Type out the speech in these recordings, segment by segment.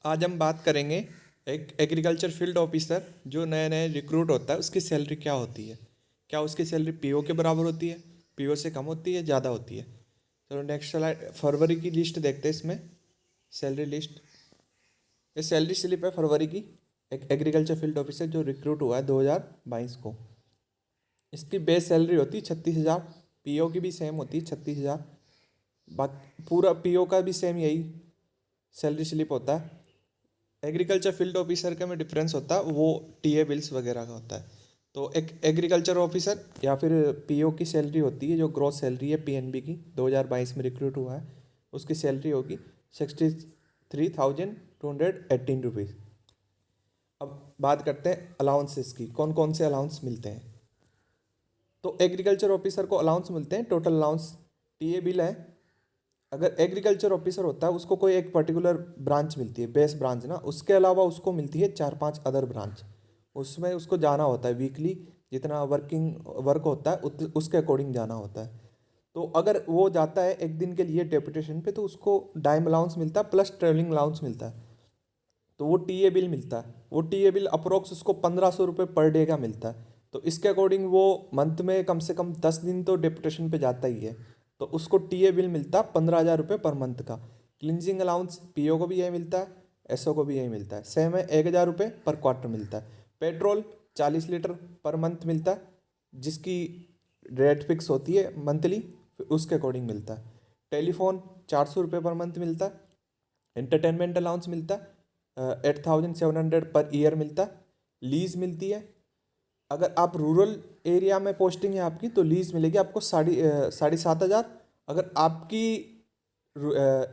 आज हम बात करेंगे एक एग्रीकल्चर फील्ड ऑफिसर जो नए नए रिक्रूट होता है उसकी सैलरी क्या होती है। क्या उसकी सैलरी पीओ के बराबर होती है, पीओ से कम होती है, ज़्यादा होती है। चलो नेक्स्ट स्लाइड, फरवरी की लिस्ट देखते हैं इसमें। सैलरी लिस्ट, ये सैलरी स्लिप है फरवरी की। एक एग्रीकल्चर फील्ड ऑफिसर जो रिक्रूट हुआ है 2022 को। इसकी बेस सैलरी होती है 36,000। पीओ की भी सेम होती है 36,000। बाकी पूरा पीओ का भी सेम यही सैलरी स्लिप होता है। एग्रीकल्चर फील्ड ऑफिसर का में डिफरेंस होता है, वो टीए बिल्स वगैरह का होता है। तो एक एग्रीकल्चर ऑफिसर या फिर पीओ की सैलरी होती है, जो ग्रॉस सैलरी है पीएनबी की 2022 में रिक्रूट हुआ है, उसकी सैलरी होगी 63,218 रुपीज़। अब बात करते हैं अलाउंसेस की, कौन कौन से अलाउंस मिलते हैं। तो एग्रीकल्चर ऑफिसर को अलाउंस मिलते हैं, टोटल अलाउंस टीए बिल है। अगर एग्रीकल्चर ऑफिसर होता है उसको कोई एक पर्टिकुलर ब्रांच मिलती है, बेस ब्रांच ना, उसके अलावा उसको मिलती है 4-5 अदर ब्रांच। उसमें उसको जाना होता है वीकली, जितना वर्क होता है उसके अकॉर्डिंग जाना होता है। तो अगर वो जाता है एक दिन के लिए डेपुटेशन पे तो उसको डाइम अलाउंस मिलता है प्लस ट्रेवलिंग अलाउंस मिलता है। तो वो टीए बिल मिलता है, वो टीए बिल अप्रोक्स उसको 1,500 रुपये पर डे का मिलता है। तो इसके अकॉर्डिंग वो मंथ में कम से कम 10 दिन तो डेपुटेशन पे जाता ही है। तो उसको टीए बिल मिलता है 15,000 रुपये पर मंथ का। क्लिनजिंग अलाउंस पीओ को भी यही मिलता है, एसओ को भी यही मिलता है, सेम है, 1,000 रुपये पर क्वार्टर मिलता है। पेट्रोल 40 लीटर पर मंथ मिलता है, जिसकी रेट फिक्स होती है मंथली, उसके अकॉर्डिंग मिलता है। टेलीफोन 400 रुपये पर मंथ मिलता है। एंटरटेनमेंट अलाउंस मिलता है 8,700 पर ईयर मिलता है। लीज मिलती है, अगर आप रूरल एरिया में पोस्टिंग है आपकी तो लीज मिलेगी आपको 7,500। अगर आपकी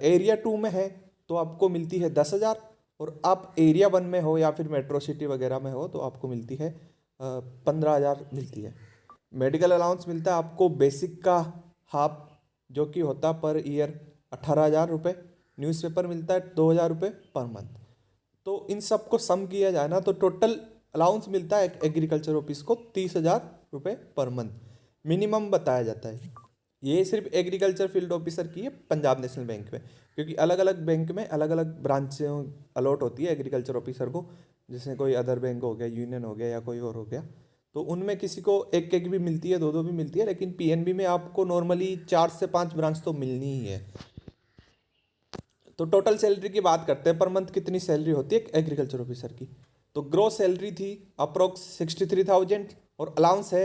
एरिया 2 में है तो आपको मिलती है 10,000। और आप एरिया 1 में हो या फिर मेट्रो सिटी वगैरह में हो तो आपको मिलती है 15,000 मिलती है। मेडिकल अलाउंस मिलता है आपको बेसिक का हाफ, जो कि होता है पर ईयर 18,000 रुपये। न्यूज़पेपर मिलता है 2,000 रुपये पर मंथ। तो इन सब को सम किया जाए ना तो टोटल अलाउंस मिलता है एक एग्रीकल्चर ऑफिस को 30,000 रुपये पर मंथ मिनिमम बताया जाता है। ये सिर्फ एग्रीकल्चर फील्ड ऑफिसर की है पंजाब नेशनल बैंक में, क्योंकि अलग अलग बैंक में अलग अलग ब्रांचें अलॉट होती है एग्रीकल्चर ऑफिसर को। जैसे कोई अदर बैंक हो गया, यूनियन हो गया या कोई और हो गया, तो उनमें किसी को एक एक भी मिलती है, दो दो भी मिलती है, लेकिन पीएनबी में आपको नॉर्मली 4 से 5 ब्रांच तो मिलनी ही है। तो टोटल सैलरी की बात करते हैं, पर मंथ कितनी सैलरी होती है एग्रीकल्चर ऑफिसर की। तो ग्रोस सैलरी थी अप्रोक्स 63,000 और अलाउंस है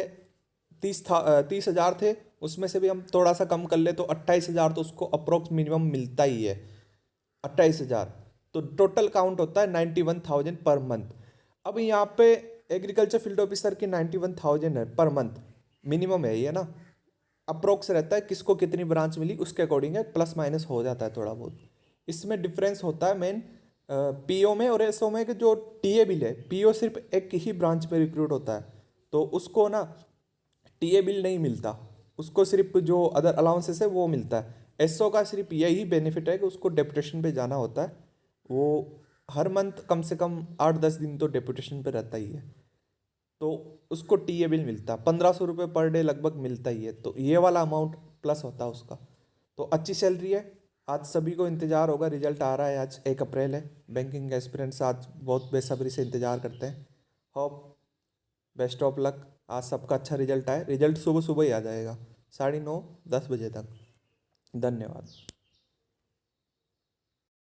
30,000 थे। उसमें से भी हम थोड़ा सा कम कर ले तो 28,000 तो उसको अप्रोक्स मिनिमम मिलता ही है, 28,000। तो टोटल काउंट होता है 91,000 पर मंथ। अब यहाँ पे एग्रीकल्चर फील्ड ऑफिसर की 91,000 है पर मंथ, मिनिमम है ये ना। अप्रोक्स रहता है किसको कितनी ब्रांच मिली उसके अकॉर्डिंग है, प्लस माइनस हो जाता है थोड़ा बहुत। इसमें डिफरेंस होता है मेन पीओ में और एसओ में कि जो टीए बिल है, पीओ सिर्फ एक ही ब्रांच में रिक्रूट होता है तो उसको ना टीए बिल नहीं मिलता, उसको सिर्फ जो अदर अलाउंसेस है वो मिलता है। एसओ का सिर्फ यही बेनिफिट है कि उसको डेपुटेशन पे जाना होता है, वो हर मंथ कम से कम 8-10 दिन तो डेपुटेशन पे रहता ही है। तो उसको टीए बिल मिलता है 1,500 रुपये पर डे लगभग मिलता ही है, तो ये वाला अमाउंट प्लस होता है उसका। तो अच्छी सैलरी है। आज सभी को इंतज़ार होगा, रिजल्ट आ रहा है, आज 1 अप्रैल है। बैंकिंग एस्पिरेंट्स आज बहुत बेसब्री से इंतज़ार करते हैं। होप बेस्ट ऑफ लक, आज सबका अच्छा रिजल्ट आए। रिजल्ट सुबह सुबह ही आ जाएगा 9:30-10 बजे तक। धन्यवाद।